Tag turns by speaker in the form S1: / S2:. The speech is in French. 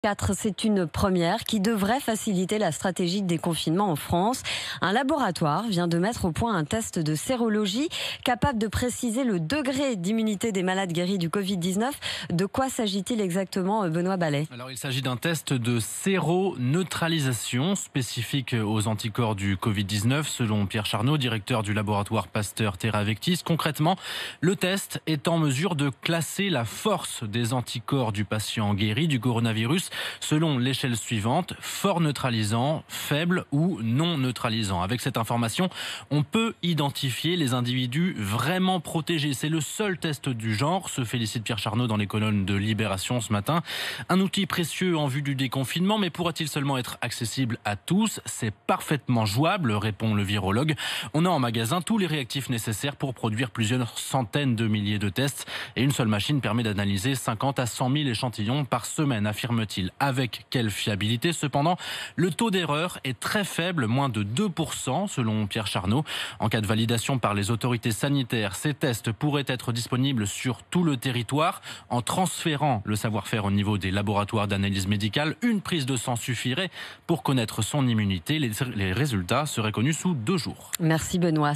S1: 4, c'est une première qui devrait faciliter la stratégie de déconfinement en France. Un laboratoire vient de mettre au point un test de sérologie capable de préciser le degré d'immunité des malades guéris du Covid-19. De quoi s'agit-il exactement, Benoît Ballet?
S2: Alors, il s'agit d'un test de séroneutralisation spécifique aux anticorps du Covid-19, selon Pierre Charnot, directeur du laboratoire Pasteur Terravectis. Concrètement, le test est en mesure de classer la force des anticorps du patient guéri du coronavirus selon l'échelle suivante: fort neutralisant, faible ou non neutralisant. Avec cette information, on peut identifier les individus vraiment protégés. C'est le seul test du genre, se félicite Pierre Charnot dans les colonnes de Libération ce matin. Un outil précieux en vue du déconfinement, mais pourra-t-il seulement être accessible à tous? C'est parfaitement jouable, répond le virologue. On a en magasin tous les réactifs nécessaires pour produire plusieurs centaines de milliers de tests, et une seule machine permet d'analyser 50 à 100 000 échantillons par semaine, affirme-t-il. Avec quelle fiabilité? Cependant, le taux d'erreur est très faible, moins de 2% selon Pierre Charnot. En cas de validation par les autorités sanitaires, ces tests pourraient être disponibles sur tout le territoire. En transférant le savoir-faire au niveau des laboratoires d'analyse médicale, une prise de sang suffirait pour connaître son immunité. Les résultats seraient connus sous 2 jours.
S1: Merci Benoît.